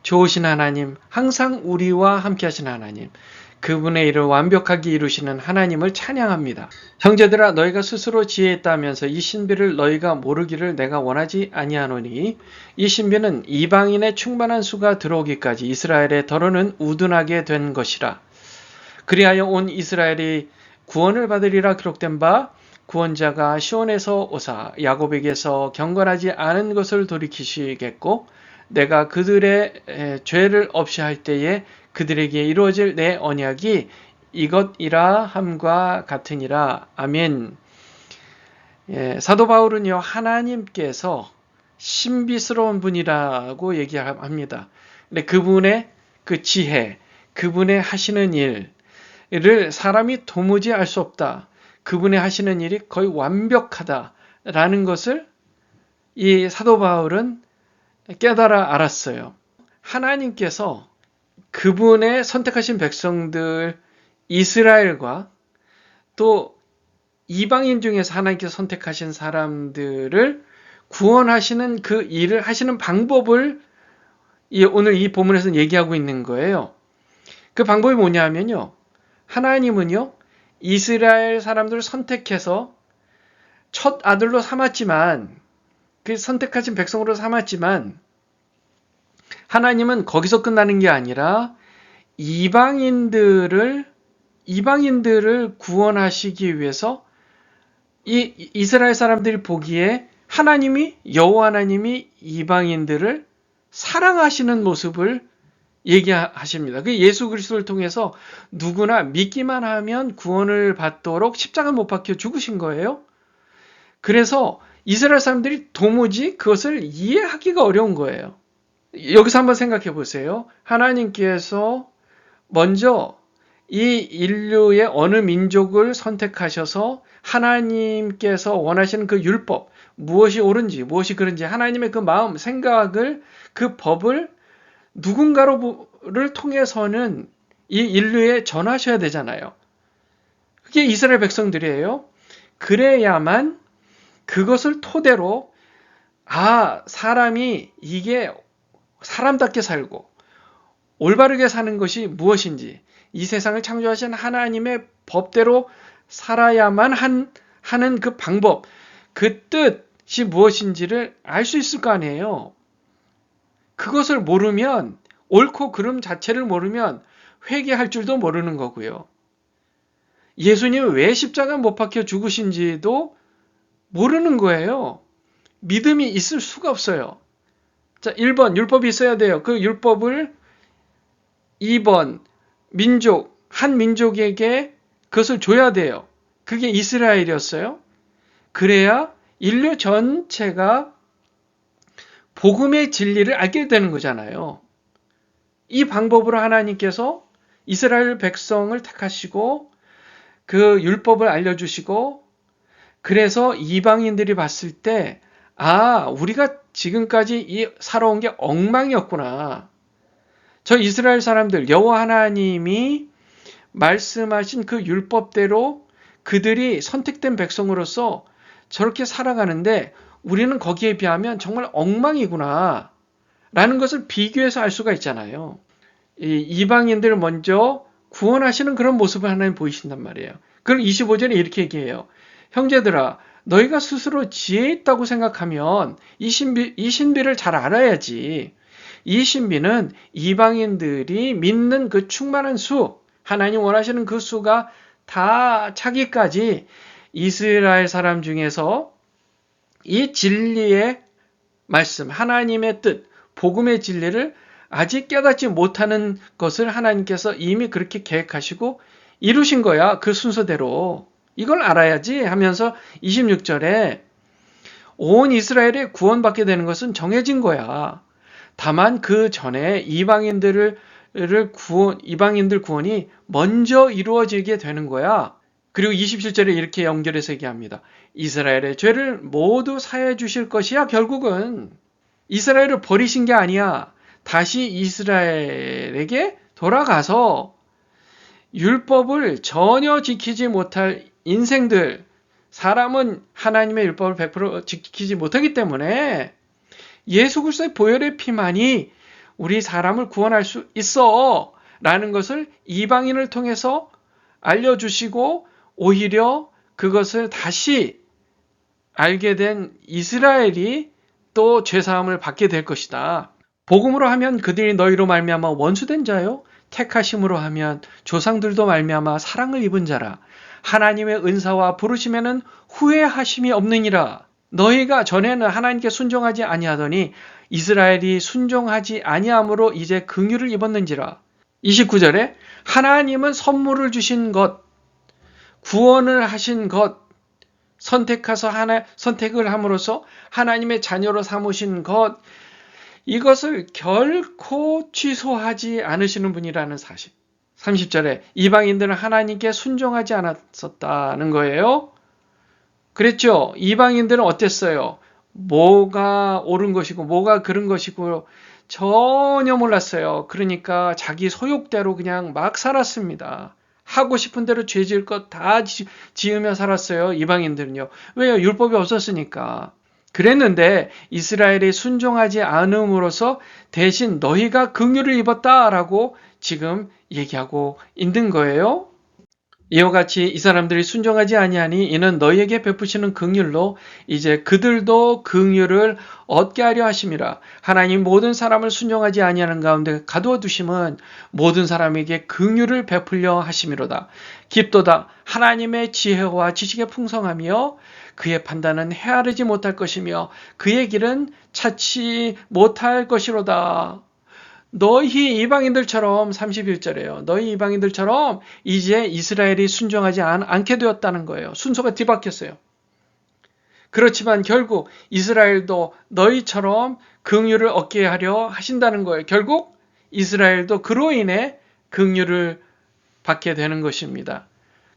좋으신 하나님, 항상 우리와 함께 하신 하나님, 그분의 일을 완벽하게 이루시는 하나님을 찬양합니다. 형제들아, 너희가 스스로 지혜했다면서 이 신비를 너희가 모르기를 내가 원하지 아니하노니, 이 신비는 이방인의 충만한 수가 들어오기까지 이스라엘의 더러는 우둔하게 된 것이라. 그리하여 온 이스라엘이 구원을 받으리라 기록된 바, 구원자가 시온에서 오사 야곱에게서 경건하지 않은 것을 돌이키시겠고, 내가 그들의 죄를 없이 할 때에 그들에게 이루어질 내 언약이 이것이라 함과 같으니라. 아멘. 사도 바울은요, 하나님께서 신비스러운 분이라고 얘기합니다. 근데 그분의 그 지혜, 그분의 하시는 일을 사람이 도무지 알 수 없다. 그분의 하시는 일이 거의 완벽하다라는 것을 이 사도 바울은 깨달아 알았어요. 하나님께서 그분의 선택하신 백성들 이스라엘과 또 이방인 중에서 하나님께서 선택하신 사람들을 구원하시는 그 일을 하시는 방법을 오늘 이 본문에서는 얘기하고 있는 거예요. 그 방법이 뭐냐면요, 하나님은요 이스라엘 사람들을 선택해서 첫 아들로 삼았지만, 그 선택하신 백성으로 삼았지만, 하나님은 거기서 끝나는 게 아니라 이방인들을 구원하시기 위해서 이 이스라엘 사람들이 보기에 여호와 하나님이 이방인들을 사랑하시는 모습을 얘기하십니다. 그 예수 그리스도를 통해서 누구나 믿기만 하면 구원을 받도록 십자가 못 박혀 죽으신 거예요. 그래서 이스라엘 사람들이 도무지 그것을 이해하기가 어려운 거예요. 여기서 한번 생각해 보세요. 하나님께서 먼저 이 인류의 어느 민족을 선택하셔서 하나님께서 원하시는 그 율법, 무엇이 옳은지 무엇이 그른지 하나님의 그 마음, 생각을, 그 법을 누군가를 통해서는 이 인류에 전하셔야 되잖아요. 그게 이스라엘 백성들이에요. 그래야만 그것을 토대로 사람이 이게 사람답게 살고 올바르게 사는 것이 무엇인지, 이 세상을 창조하신 하나님의 법대로 살아야만 하는 그 방법, 그 뜻이 무엇인지를 알 수 있을 거 아니에요. 그것을 모르면, 옳고 그름 자체를 모르면 회개할 줄도 모르는 거고요. 예수님이 왜 십자가 못 박혀 죽으신지도 모르는 거예요. 믿음이 있을 수가 없어요. 자, 1번 율법이 있어야 돼요. 그 율법을 2번 한 민족에게 그것을 줘야 돼요. 그게 이스라엘이었어요. 그래야 인류 전체가 복음의 진리를 알게 되는 거잖아요. 이 방법으로 하나님께서 이스라엘 백성을 택하시고 그 율법을 알려주시고, 그래서 이방인들이 봤을 때 우리가 지금까지 살아온 게 엉망이었구나. 저 이스라엘 사람들, 여호와 하나님이 말씀하신 그 율법대로 그들이 선택된 백성으로서 저렇게 살아가는데 우리는 거기에 비하면 정말 엉망이구나 라는 것을 비교해서 알 수가 있잖아요. 이방인들을 먼저 구원하시는 그런 모습을 하나님 보이신단 말이에요. 그걸 25절에 이렇게 얘기해요. 형제들아, 너희가 스스로 지혜 있다고 생각하면 이 신비를 잘 알아야지. 이 신비는 이방인들이 믿는 그 충만한 수, 하나님 원하시는 그 수가 다 차기까지 이스라엘 사람 중에서 이 진리의 말씀, 하나님의 뜻, 복음의 진리를 아직 깨닫지 못하는 것을 하나님께서 이미 그렇게 계획하시고 이루신 거야. 그 순서대로. 이걸 알아야지 하면서 26절에 온 이스라엘이 구원받게 되는 것은 정해진 거야. 다만 그 전에 이방인들 구원이 먼저 이루어지게 되는 거야. 그리고 27절에 이렇게 연결해서 얘기합니다. 이스라엘의 죄를 모두 사해 주실 것이야. 결국은 이스라엘을 버리신 게 아니야. 다시 이스라엘에게 돌아가서 율법을 전혀 지키지 못할 인생들, 사람은 하나님의 율법을 100% 지키지 못하기 때문에 예수 그리스도의 보혈의 피만이 우리 사람을 구원할 수 있어 라는 것을 이방인을 통해서 알려주시고 오히려 그것을 다시 알게 된 이스라엘이 또 죄사함을 받게 될 것이다. 복음으로 하면 그들이 너희로 말미암아 원수된 자요, 택하심으로 하면 조상들도 말미암아 사랑을 입은 자라. 하나님의 은사와 부르심에는 후회하심이 없느니라. 너희가 전에는 하나님께 순종하지 아니하더니 이스라엘이 순종하지 아니함으로 이제 긍휼을 입었는지라. 29절에 하나님은 선물을 주신 것, 구원을 하신 것, 선택을 함으로써 하나님의 자녀로 삼으신 것, 이것을 결코 취소하지 않으시는 분이라는 사실. 30절에 이방인들은 하나님께 순종하지 않았었다는 거예요. 그랬죠? 이방인들은 어땠어요? 뭐가 옳은 것이고 뭐가 그른 것이고 전혀 몰랐어요. 그러니까 자기 소욕대로 그냥 막 살았습니다. 하고 싶은 대로 죄 지을 것 다 지으며 살았어요. 이방인들은요. 왜요? 율법이 없었으니까. 그랬는데 이스라엘이 순종하지 않음으로써 대신 너희가 긍휼을 입었다라고 지금 얘기하고 있는 거예요. 이와 같이 이 사람들이 순종하지 아니하니 이는 너희에게 베푸시는 긍휼로 이제 그들도 긍휼을 얻게 하려 하심이라. 하나님 모든 사람을 순종하지 아니하는 가운데 가두어 두심은 모든 사람에게 긍휼을 베풀려 하심이로다. 깊도다 하나님의 지혜와 지식의 풍성하며 그의 판단은 헤아리지 못할 것이며 그의 길은 찾지 못할 것이로다. 너희 이방인들처럼 31절에요. 너희 이방인들처럼 이제 이스라엘이 순종하지 않게 되었다는 거예요. 순서가 뒤바뀌었어요. 그렇지만 결국 이스라엘도 너희처럼 긍휼을 얻게 하려 하신다는 거예요. 결국 이스라엘도 그로 인해 긍휼을 받게 되는 것입니다.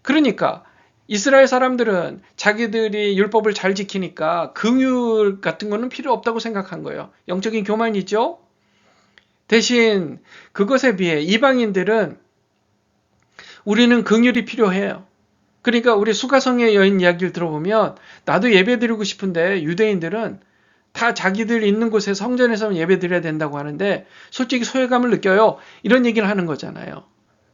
그러니까 이스라엘 사람들은 자기들이 율법을 잘 지키니까 긍휼 같은 거는 필요 없다고 생각한 거예요. 영적인 교만이죠. 대신 그것에 비해 이방인들은 우리는 긍휼이 필요해요. 그러니까 우리 수가성의 여인 이야기를 들어보면 나도 예배드리고 싶은데 유대인들은 다 자기들 있는 곳에 성전에서 예배드려야 된다고 하는데 솔직히 소외감을 느껴요. 이런 얘기를 하는 거잖아요.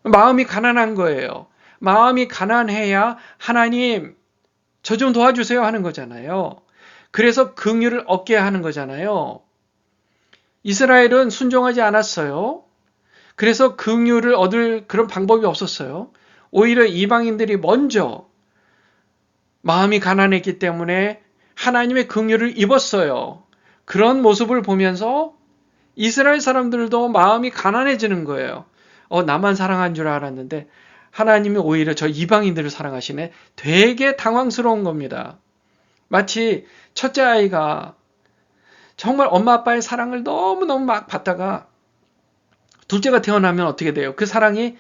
마음이 가난한 거예요. 마음이 가난해야 하나님 저 좀 도와주세요 하는 거잖아요. 그래서 긍휼을 얻게 하는 거잖아요. 이스라엘은 순종하지 않았어요. 그래서 긍휼을 얻을 그런 방법이 없었어요. 오히려 이방인들이 먼저 마음이 가난했기 때문에 하나님의 긍휼을 입었어요. 그런 모습을 보면서 이스라엘 사람들도 마음이 가난해지는 거예요. 나만 사랑한 줄 알았는데 하나님이 오히려 저 이방인들을 사랑하시네. 되게 당황스러운 겁니다. 마치 첫째 아이가 정말 엄마 아빠의 사랑을 너무너무 막 받다가 둘째가 태어나면 어떻게 돼요? 그 사랑이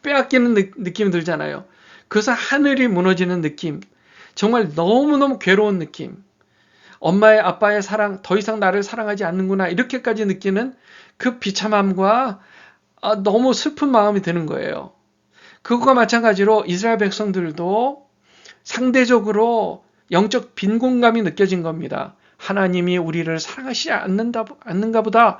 빼앗기는 느낌이 들잖아요. 그래서 하늘이 무너지는 느낌. 정말 너무너무 괴로운 느낌. 엄마의 아빠의 사랑, 더 이상 나를 사랑하지 않는구나 이렇게까지 느끼는 그 비참함과 너무 슬픈 마음이 드는 거예요. 그것과 마찬가지로 이스라엘 백성들도 상대적으로 영적 빈곤감이 느껴진 겁니다. 하나님이 우리를 사랑하시지 않는가 보다.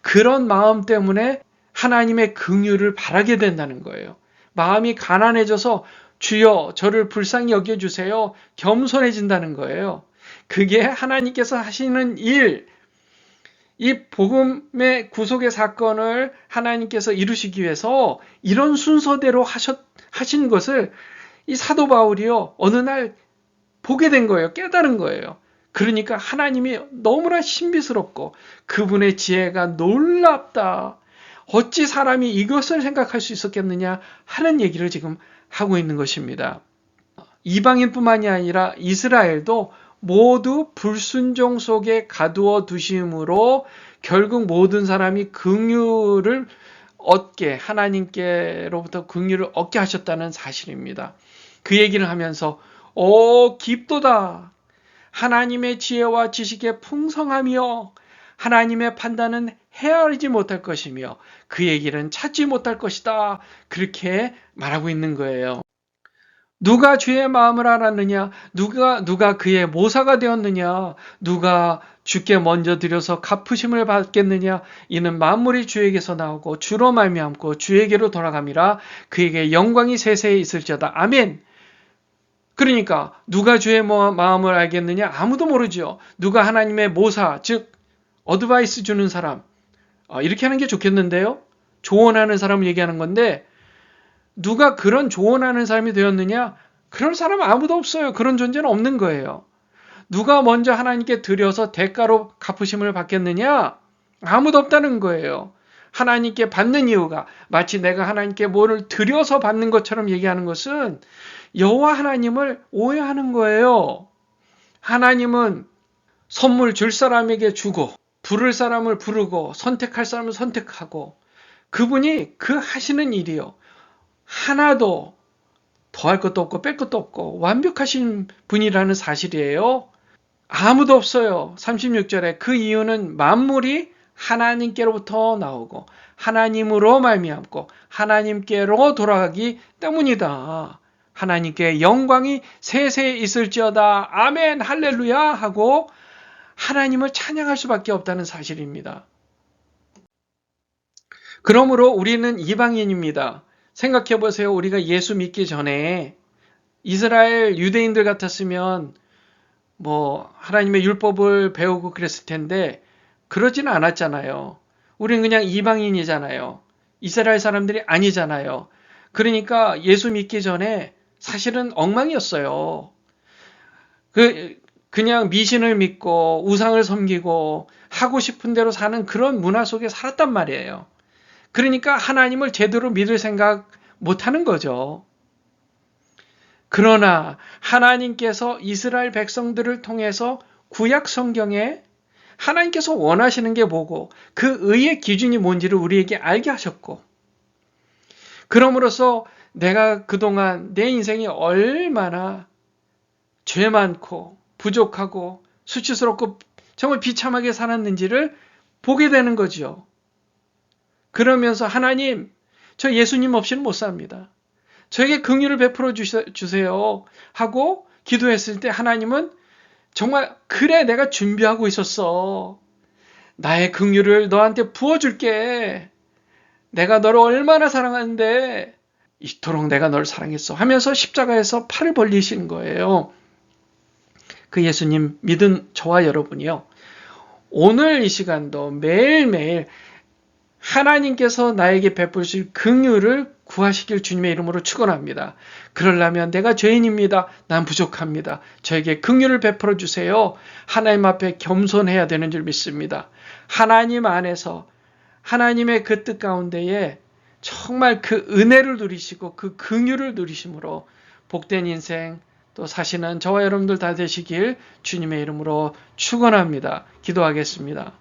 그런 마음 때문에 하나님의 긍휼을 바라게 된다는 거예요. 마음이 가난해져서 주여 저를 불쌍히 여겨주세요. 겸손해진다는 거예요. 그게 하나님께서 하시는 일, 이 복음의 구속의 사건을 하나님께서 이루시기 위해서 이런 순서대로 하신 것을 이 사도 바울이요 어느 날 보게 된 거예요. 깨달은 거예요. 그러니까 하나님이 너무나 신비스럽고 그분의 지혜가 놀랍다. 어찌 사람이 이것을 생각할 수 있었겠느냐 하는 얘기를 지금 하고 있는 것입니다. 이방인뿐만이 아니라 이스라엘도 모두 불순종 속에 가두어 두심으로 결국 모든 사람이 긍휼을 얻게 하나님께로부터 긍휼을 얻게 하셨다는 사실입니다. 그 얘기를 하면서 깊도다. 하나님의 지혜와 지식의 풍성함이요 하나님의 판단은 헤아리지 못할 것이며 그의 길은 찾지 못할 것이다. 그렇게 말하고 있는 거예요. 누가 주의 마음을 알았느냐? 누가 그의 모사가 되었느냐? 누가 주께 먼저 드려서 갚으심을 받겠느냐? 이는 만물이 주에게서 나오고 주로 말미암고 주에게로 돌아감이라. 그에게 영광이 세세에 있을지어다. 아멘. 그러니까 누가 주의 마음을 알겠느냐? 아무도 모르죠. 누가 하나님의 모사, 즉 어드바이스 주는 사람, 이렇게 하는 게 좋겠는데요. 조언하는 사람을 얘기하는 건데, 누가 그런 조언하는 사람이 되었느냐? 그런 사람 아무도 없어요. 그런 존재는 없는 거예요. 누가 먼저 하나님께 드려서 대가로 갚으심을 받겠느냐? 아무도 없다는 거예요. 하나님께 받는 이유가 마치 내가 하나님께 뭐를 드려서 받는 것처럼 얘기하는 것은 여호와 하나님을 오해하는 거예요. 하나님은 선물 줄 사람에게 주고 부를 사람을 부르고 선택할 사람을 선택하고 그분이 그 하시는 일이요. 하나도 더할 것도 없고 뺄 것도 없고 완벽하신 분이라는 사실이에요. 아무도 없어요. 36절에 그 이유는 만물이 하나님께로부터 나오고 하나님으로 말미암고 하나님께로 돌아가기 때문이다. 하나님께 영광이 세세에 있을지어다. 아멘 할렐루야 하고 하나님을 찬양할 수밖에 없다는 사실입니다. 그러므로 우리는 이방인입니다. 생각해 보세요. 우리가 예수 믿기 전에 이스라엘 유대인들 같았으면 하나님의 율법을 배우고 그랬을 텐데 그러지는 않았잖아요. 우리는 그냥 이방인이잖아요. 이스라엘 사람들이 아니잖아요. 그러니까 예수 믿기 전에 사실은 엉망이었어요. 그냥 미신을 믿고 우상을 섬기고 하고 싶은 대로 사는 그런 문화 속에 살았단 말이에요. 그러니까 하나님을 제대로 믿을 생각 못하는 거죠. 그러나 하나님께서 이스라엘 백성들을 통해서 구약 성경에 하나님께서 원하시는 게 뭐고 그 의의 기준이 뭔지를 우리에게 알게 하셨고 그럼으로써 내가 그동안 내 인생이 얼마나 죄 많고 부족하고 수치스럽고 정말 비참하게 살았는지를 보게 되는 거죠. 그러면서 하나님, 저 예수님 없이는 못 삽니다. 저에게 긍휼을 베풀어 주세요 하고 기도했을 때 하나님은 정말 그래 내가 준비하고 있었어. 나의 긍휼을 너한테 부어줄게. 내가 너를 얼마나 사랑하는데 이토록 내가 널 사랑했어 하면서 십자가에서 팔을 벌리신 거예요. 그 예수님 믿은 저와 여러분이요. 오늘 이 시간도 매일매일 하나님께서 나에게 베푸실 긍휼을 구하시길 주님의 이름으로 축원합니다. 그러려면 내가 죄인입니다. 난 부족합니다. 저에게 긍휼을 베풀어 주세요. 하나님 앞에 겸손해야 되는 줄 믿습니다. 하나님 안에서 하나님의 그 뜻 가운데에 정말 그 은혜를 누리시고 그 긍휼을 누리심으로 복된 인생 또 사시는 저와 여러분들 다 되시길 주님의 이름으로 축원합니다. 기도하겠습니다.